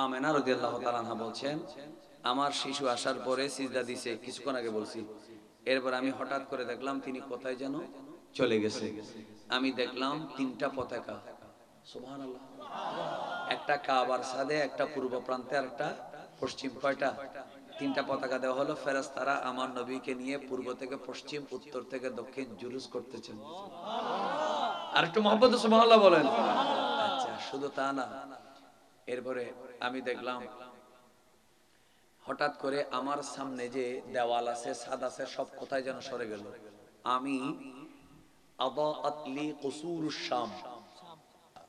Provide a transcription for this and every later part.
আমেনা রাদিয়াল্লাহু তাআলা আনহা বলছেন, আমার শিশু আসার পরে সিজদা দিছে, কিছুক্ষণ আগে বলছি। এরপর আমি হঠাৎ করে দেখলাম তিনি কোথায় যেন চলে গেছে। আমি দেখলাম তিনটা পতাকা। সুবহানাল্লাহ। একটা কাবার ছাদে, একটা পূর্ব প্রান্তে, আর একটা পশ্চিম। কয়টা? তিনটা পতাকা দেওয়া হলো। ফেরেশতারা আমার নবীকে নিয়ে পূর্ব থেকে পশ্চিম, উত্তর থেকে দক্ষিণ জুলুস করতেছেন। আর একটু মহব্বত সুবহানাল্লাহ বলেন। আচ্ছা, শুধু তা না, এরপরে আমি দেখলাম হঠাৎ করে আমার সামনে যে দেওয়াল আছে, ছাদ আছে, সব কোথায় যেন সরে গেল। আমি আদাআত লি কুসুরুশ শাম,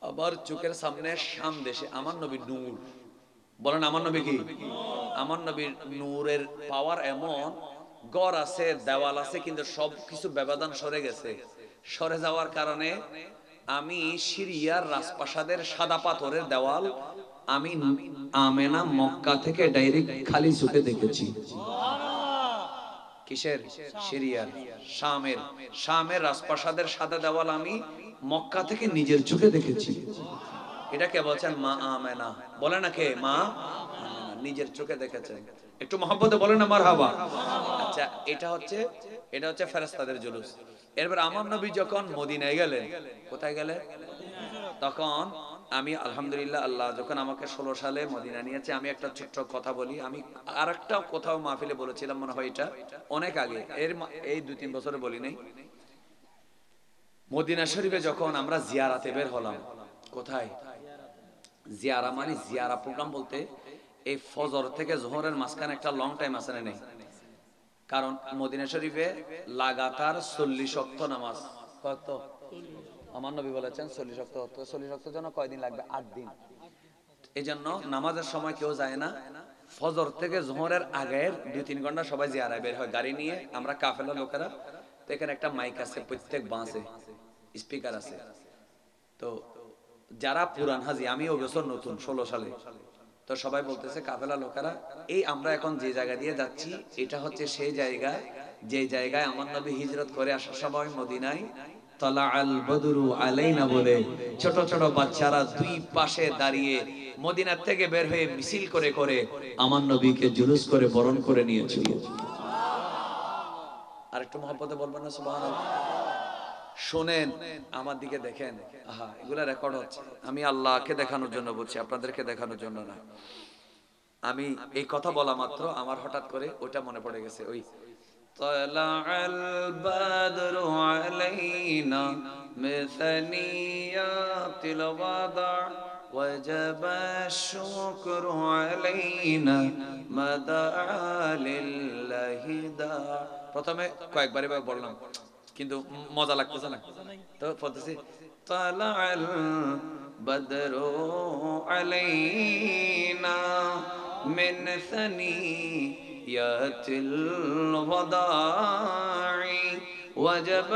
আমার চোখের সামনে শাম দেশে আমার নবী নূর। বলেন আমার নবী কি? আমার নবীর নূরের পাওয়ার এমন, গড় আছে, দেওয়াল আছে, কিন্তু সব কিছু ব্যবধান সরে গেছে। সরে যাওয়ার কারণে আমি সিরিয়ার রাজপ্রাসাদের সাদা পাথরের দেওয়াল আমি আমেনা মক্কা থেকে ডাইরেক্ট খালি চোখে দেখেছি। কিসের? সিরিয়ার, শামের। শামের রাজপ্রাসাদের সাদা দেওয়াল আমি মক্কা থেকে নিজের চোখে দেখেছি। এটা কে বলছেন? মা আমেনা। বলে না কে? মা আমেনা নিজের চোখে দেখেছেন। একটু মহব্বতে বলেন না মারহাবা। আচ্ছা, এটা হচ্ছে ফেরেশতাদের জুলুস। এরপর আমার নবী যখন মদিনায় গেলেন, কোথায় গেলেন? তখন আমি আলহামদুলিল্লাহ, আল্লাহ যখন আমাকে 16 সালে মদিনা নিয়েছে, আমি একটা ছোট্ট কথা বলি। আমি আরেকটা কোথাও মাহফিলে বলেছিলাম মনে হয়, এটা অনেক আগে, এই 2-3 বছরে বলি নাই। মদিনা শরীফে যখন আমরা জিয়ারাতে বের হলাম, কোথায়? জিয়ারা মানে জিয়ারা প্রোগ্রাম বলতে এই ফজর থেকে জোহরের মাঝখানে একটা লং টাইম আছে না নেই? কারণ মদিনা শরীফে লাগাতার 40 ওয়াক্ত নামাজ। কত? আমার নবী বলেছেন 40 ওয়াক্ত। 40 ওয়াক্তের জন্য কয়দিন লাগবে? 8 দিন। এই জন্য নামাজের সময় কেউ যায় না। ফজর থেকে জোহরের আগের 2-3 ঘন্টা সবাই জিয়ারায় বের হয় গাড়ি নিয়ে। আমরা কাফেলা লোকেরা, তো এখানে একটা মাইক আছে, প্রত্যেক বাসে স্পিকার আছে। তো যারা পুরান হাজি, আমি ওই বছর নতুন 16 সালে, তো সবাই বলতেছে কাফেলা লোকেরা, এই আমরা এখন যে জায়গা দিয়ে যাচ্ছি, এটা হচ্ছে সেই জায়গা যে জায়গায় আমার নবী হিজরত করে আসার সময় মদিনায় তলা আল বদরু আলাইনা বলে ছোট ছোট বাচ্চারা দুই পাশে দাঁড়িয়ে মদিনার থেকে বের হয়ে মিছিল করে করে আমার নবীকে জুলুস করে বরণ করে নিয়েছিল। আর একটু মহব্বতে বলবেন না সুবহানাল্লাহ? শোনেন, আমার দিকে দেখেন। আহা, এগুলা রেকর্ড হচ্ছে। আমি আল্লাহকে দেখানোর জন্য বলছি, আপনাদেরকে দেখানোর জন্য না। আমি এই কথা বলা মাত্র আমার হঠাৎ করে ওইটা মনে পড়ে গেছে। ওই তালাআল বাদরু আলাইনা মিসানিয়াতিল ওয়াদা ওয়াজাবা শুকরু আলাইনা মাদা লিল্লাহি দা। প্রথমে কয়েকবার এভাবে বললাম, কিন্তু মজা লাগতেছে না, তো বলতেছি তালাআল বাদরু আলাইনা মিন সানিয়াতিল ওয়াদা'i ওয়াজাব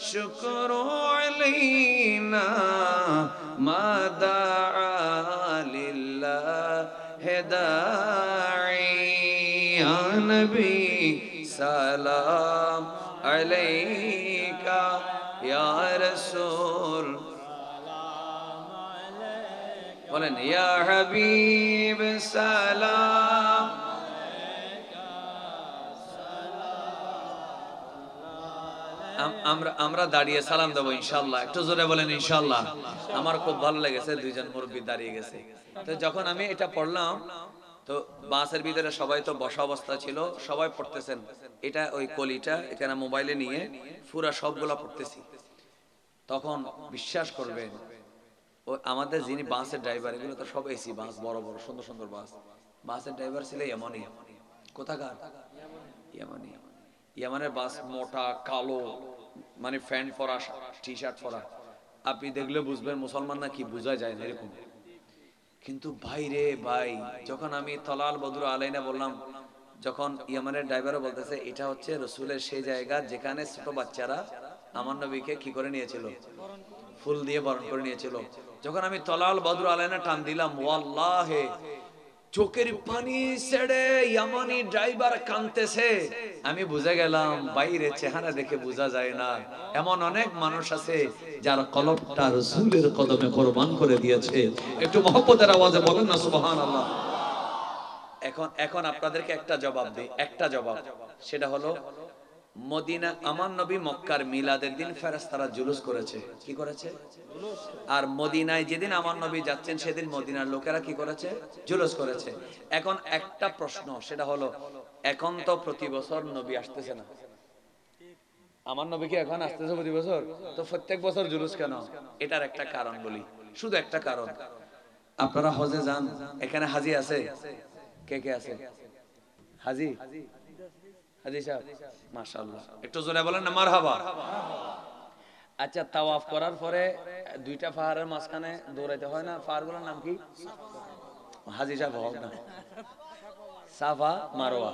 শুকরু আলাইনা মা দা'a লিল্লাহি দা'i। ইয়া নবী সালাম আলাইকা, ইয়া রাসূল বলেন, ইয়া হাবিব সালাম। আমরা দাঁড়িয়ে সালাম দেবো ইনশাআল্লাহ। একটু জোরে বলেন ইনশাআল্লাহ। আমার খুব ভালো লেগেছে, দুইজন মুরব্বী দাঁড়িয়ে গেছে। তো যখন আমি এটা পড়লাম, তো বাসের ভিতরে সবাই তো বসা অবস্থা ছিল, সবাই পড়তেছেন। এটা ওই কলিটা এখানে মোবাইলে নিয়ে পুরা সবগুলা পড়তেছি। তখন বিশ্বাস করবেন, ও আমাদের যিনি বাসের ড্রাইভার, এগুলো তো সব এসি বাস, বড় বড় সুন্দর সুন্দর বাস। বাসের ড্রাইভার ছিল ইয়ামানি। কোথাকার? ইয়ামানি। ইয়ামানের বাস, মোটা কালো, মানে প্যান্ট পরা, টি শার্ট পরা। আপনি দেখলে বুঝবেন মুসলমান না কি, বোঝা যায় না এরকম। কিন্তু ভাই রে ভাই, যখন আমি তলাল বদরু আলাইনা বললাম, যখন ইয়ামানের ড্রাইভারও বলতেছে এটা হচ্ছে রসুলের সেই জায়গা যেখানে ছোট বাচ্চারা আমার নবীকে কি করে নিয়েছিল? ফুল দিয়ে বরণ করে নিয়েছিল। যখন আমি তলাল বদরু আলাইনা টান দিলাম, ওয়াল্লাহে চোখের পানি ছেড়ে ইয়ামানি ড্রাইভার কাঁদতেছে। আমি বুঝে গেলাম বাইরে চেহারা দেখে বোঝা যায় না, এমন অনেক মানুষ আছে যার কলবটা রাসূলের কদমে কোরবান করে দিয়েছে। একটু মহব্বতের আওয়াজে বলেন না সুবহানাল্লাহ। এখন আপনাদেরকে একটা জবাব দেই, একটা জবাব, সেটা হলো মদিনা, আমার নবী মক্কার মিলাদের দিন ফেরেশতারা জুলুস করেছে। কি করেছে? আর মদিনায় যেদিন আমার নবী যাচ্ছেন সেদিন মদিনার লোকেরা কি করেছে? জুলুস করেছে। এখন একটা প্রশ্ন, সেটা হলো এখন তো প্রতি বছর নবী আসতেছে না, আমার নবী কি এখন আসতেছে প্রতি বছর? তো প্রত্যেক বছর জুলুস কেন? এটার একটা কারণ বলি, শুধু একটা কারণ। আপনারা হজে যান, এখানে হাজি আছে? কে কে আছে হাজি? হাজি সাহেব, মাশাআল্লাহ, একটু জোরে বলেন না মারহাবা। আচ্ছা, তাওয়াফ করার পরে দুইটা পাহাড়ের মাঝখানে দৌড়াইতে হয় না? পাহাড়গুলোর নাম কি? হাজি সাহেব হোক না, সাফা মারওয়া।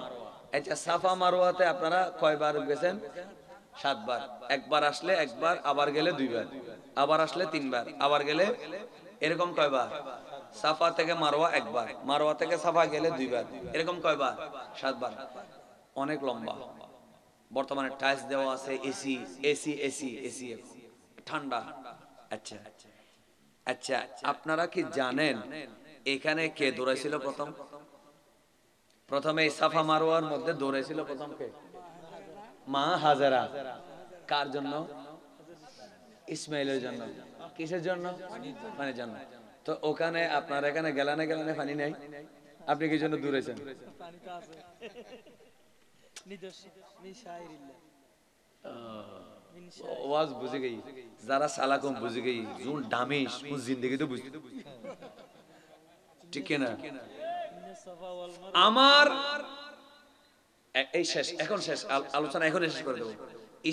আচ্ছা, সাফা মারওয়াতে আপনারা কয়বার গেছেন? 7 বার। একবার আসলে একবার, আবার গেলে 2 বার, আবার আসলে 3 বার, আবার গেলে, এরকম কয়বার? সাফা থেকে মারওয়া একবার, মারওয়া থেকে সাফা গেলে 2 বার, এরকম কয়বার? 7 বার। অনেক লম্বা। বর্তমানে টাইলস দেওয়া আছে, এসি এসি এসি এসি, ঠান্ডা। আচ্ছা আচ্ছা, আপনারা কি জানেন এখানে কে দৌড়াইছিল প্রথম? প্রথমে এই সাফা মারওয়ার মধ্যে দৌড়াইছিল প্রথম কে? মা হাজেরা। কার জন্য? ইসমাইলের জন্য। কিসের জন্য? পানির জন্য। তো ওখানে আপনার এখানে গেলানে গেলানে পানি নাই, আপনি কি জন্য দৌড়াইছেন? ওয়াজ বুঝে গই, যারা সালাকম বুঝে গই, জুন দামিশ কোন জিন্দেগি তো বুঝতে, ঠিক না? আমার এই শেষ, এখন শেষ আলোচনা, এখন শেষ করে দেব।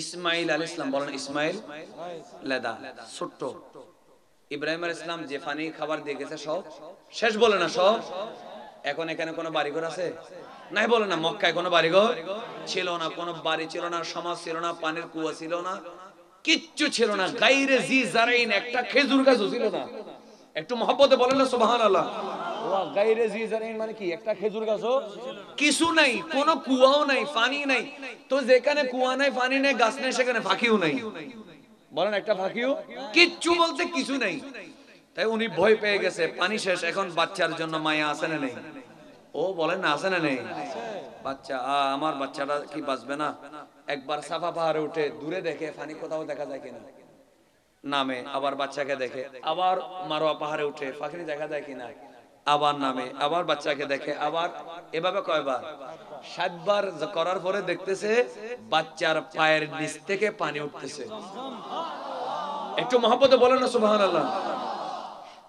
ইসমাইল আলাইহিস সালাম, বলেন ইসমাইল লেদা, ছোট্ট ইব্রাহিম আলাইহিস সালাম যে পানি খাবার দিয়ে গেছে সব শেষ, বলে না সব। এখন এখানে কোনো বাড়িঘর আছে? নাই, বলে না। মক্কায় কোনো বাড়িঘর ছিল না, কোনো বাড়ি ছিল না, সমাজ ছিল না, পানির কুয়া ছিল না, কিচ্ছু ছিল না। গায়রে জি জারাইন, একটা খেজুর গাছও ছিল না। একটু মহব্বতে বলেন না সুবহানাল্লাহ। ওয়া গায়রে জি জারাইন মানে কি? একটা খেজুর গাছও কিছু নাই, কোনো কুয়াও নাই, পানি নাই। তো যেখানে কুয়া নাই, পানি নাই, গাছ নাই, সেখানে ফাঁকিও নাই। বলেন একটা ফাঁকিও, কিচ্ছু বলতে কিছু নাই। তাই উনি ভয় পেয়ে গেছে, পানি শেষ, এখন বাচ্চার জন্য মায়া আছে না নেই? ও বলেন না, আছে না নেই? বাচ্চা, আমার বাচ্চাটা কি বাঁচবে না? একবার সাফা পাহাড়ে উঠে দূরে দেখে পানি কোথাও দেখা যায় কিনা, নামে, আবার বাচ্চাকে দেখে, আবার মারোয়া পাহাড়ে উঠে পাখি দেখা যায় কিনা, আবার নামে, আবার বাচ্চাকে দেখে, আবার, এভাবে কয়বার? 7 বার করার পরে দেখতেছে বাচ্চার পায়ের নিচ থেকে পানি উঠতেছে। একটু মহব্বতে বলেন না সুবহানাল্লাহ।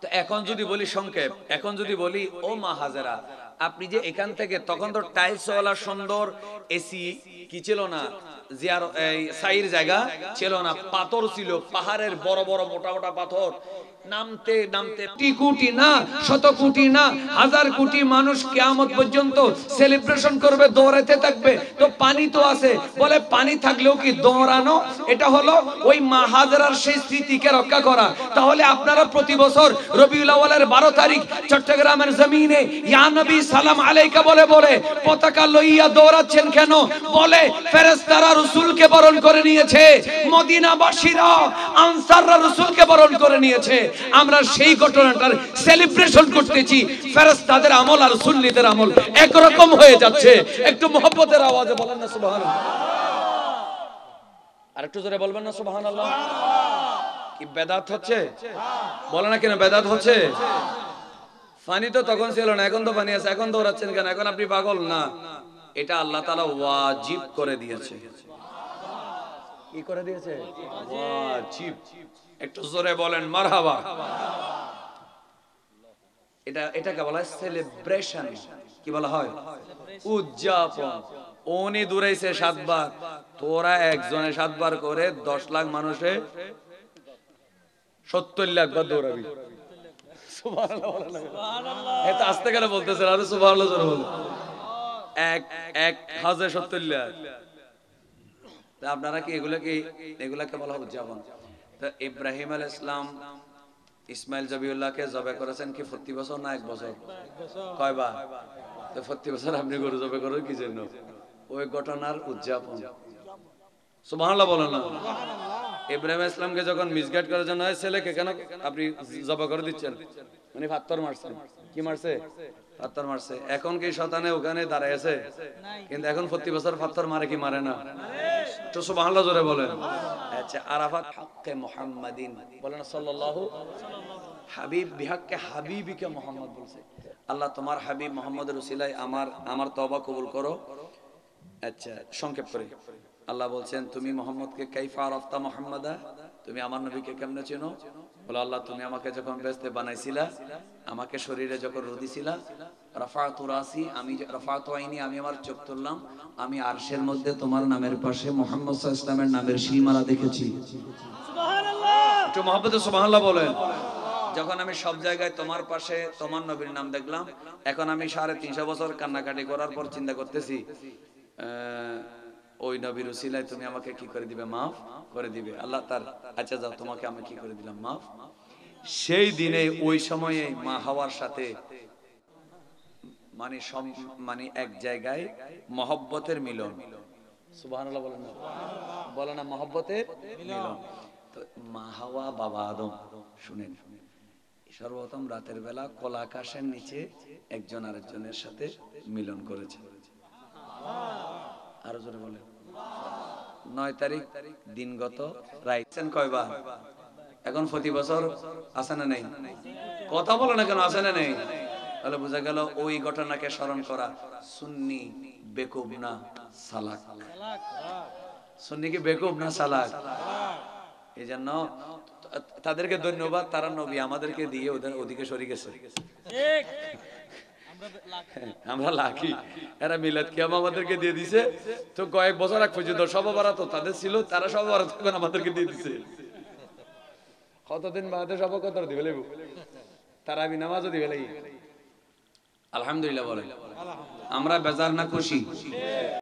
তো এখন যদি বলি সংক্ষেপ, এখন যদি বলি ও মা হাজেরা, আপনি যে এখান থেকে, তখন তো টাইলস ওয়ালা সুন্দর এসি কি ছিল না, জিয়ার এই সাইর জায়গা ছিল না, পাথর ছিল, পাহাড়ের বড় বড় মোটা মোটা পাথর। নামতে নামতে কোটি না, শত কোটি না, হাজার কোটি মানুষ কিয়ামত পর্যন্ত সেলিব্রেশন করবে, দৌড়াতে থাকবে। তো পানি তো আছে, বলে পানি থাকলেও কি দৌড়ানো? এটা হলো ওই মা হাজেরার সেই স্মৃতিকে রক্ষা করা। তাহলে আপনারা প্রতি বছর রবিউল আউয়ালের 12 তারিখ চট্টগ্রামের জমিনে ইয়া নবী সালাম আলাইকা বলে বলে পতাকা লইয়া দৌড়াচ্ছেন কেন? বলে ফেরেশতারা রাসূলকে বরণ করে নিয়েছে, মদিনাবাসীরা আনসাররা রাসূলকে বরণ করে নিয়েছে। আমরা সেই ঘটনাটার সেলিব্রেশন করতেছি। ফেরেশতাদের আমল আর সুন্নিদের আমল একরকম হয়ে যাচ্ছে। একটু মহব্বতের আওয়াজে বলেন না সুবহানাল্লাহ। আর একটু জোরে বলবেন না সুবহানাল্লাহ। কি বেদাত হচ্ছে? বলে না কেন বেদাত হচ্ছে? পানি তো তখন ছিল না, এখন তো পানি আছে, এখন দৌড়াচ্ছেন কেন? এখন আপনি পাগল না, এটা আল্লাহ তাআলা ওয়াজিব করে দিয়েছে। কি করে দিয়েছে? ওয়াজিব। একটু জোরে বলেন মারহাবা। এটাকে বলা হয় সেলিব্রেশন। কি বলা হয়? উদযাপন। উনি দৌড়াইছে 7 বার, তোরা একজনে 7 বার করে 10 লাখ মানুষে 70 লাখ বার দৌড়াবি। সুবহানাল্লাহ, সুবহানাল্লাহ। এটা আস্তে করে বলতেছেন, আরে সুবহানাল্লাহ জোরে বলুন। এক হাজার 70 লাখ। আপনারা কি এগুলাকে বলা হয় উদযাপন? তো ইব্রাহিম আলাইহিস সালাম ইসমাইল জবিউল্লাহকে জবে করেছেন কি 40 বছর না 1 বছর? কয়বার? তো 40 বছর আপনি গরু জবে করেন কি জন্য? ওই ঘটনার উদযাপন। সুবহানাল্লাহ বলেন না। ইব্রাহিম ইসলামকে যখন মিসগাইড করার জন্য ছেলেকে কেন আপনি জবা করে দিচ্ছেন, মানে পাথর মারছেন। কি মারছে? পাথর মারছে। এখন কি শয়তানে ওখানে দাঁড়ায় আছে? কিন্তু এখন 40 বছর পাথর মারে কি মারে না? তো সুবহানাল্লাহ জোরে বলেন। আচ্ছা, আরাফাত হক্কে মুহাম্মাদিন বলেন সাল্লাল্লাহু, হাবিব বিহক্কে হাবিবিকে মুহাম্মদ বলছে। আল্লাহ তোমার হাবিব মুহাম্মদের উসিলায় আমার তওবা কবুল করো। আচ্ছা, সংক্ষেপ করে আল্লাহ বলছেন তুমি মুহাম্মদকে কাইফা আরাফতা মুহাম্মাদা, তুমি আমার নবীকে কেমনে চেনো? বলে আল্লাহ তুমি আমাকে যখন বেহেশতে বানাইছিলা, আমাকে শরীরে যখন রুদিছিলা, রাফাতু রাসি, আমি রাফাতু আইনি, আমি আমার চোখ তুললাম, আমি আরশের মধ্যে তোমার নামের পাশে মুহাম্মদ সাল্লাল্লাহু আলাইহি ওয়াসাল্লামের নামের শিলমালা দেখেছি। সুবহানাল্লাহ, একটু মুহাব্বতে সুবহানাল্লাহ বলেন। যখন আমি সব জায়গায় তোমার পাশে তোমার নবীর নাম দেখলাম, এখন আমি 350 বছর কান্নাকাটি করার পর চিন্তা করতেছি ওই নবীর উসিলায় তুমি আমাকে কি করে দিবে? মাফ করে দিবে। আল্লাহ তার আচ্ছা যাও, তোমাকে আমি কি করে দিলাম? মাফ। সেই দিনে ওই সময়ে মা হাওয়ার সাথে মানে এক জায়গায় মহব্বতের মিলন। সুবহানাল্লাহ বলেন না, বলেন না, মহব্বতের মিলন। তো মা হাওয়া বাবা আদম, শুনেন, সর্বপ্রথম রাতের বেলা কলা আকাশের নিচে একজন আরেকজনের সাথে মিলন করেছে। আরো জোরে বলেন। 9 তারিখ দিনগত রাইছেন কয়বার? এখন 40 বছর আছে না নেই? কথা বলো না কেন, আছে না নেই? তাহলে বোঝা গেল ওই ঘটনাকে স্মরণ করা সুন্নি বেকুব না সালাক। সুন্নি কি বেকুব না সালাক? এই জন্য তাদেরকে ধন্যবাদ, তারা নবী আমাদেরকে দিয়ে ওদিকে সরে গেছে। আমরা লাকি, এরা মিলাদ কিয়াম আমাদেরকে দিয়ে দিছে। তো কয়েক বছর আগ পর্যন্ত সবাবারা তো তাদের ছিল, তারা সবাবারা তখন আমাদেরকে দিয়ে দিছে। কতদিন বাদে সব কত দিবে লেবু, তারা বি নামাজও দিবে লাগি। আলহামদুলিল্লাহ বলে আমরা বেজার না খুশি?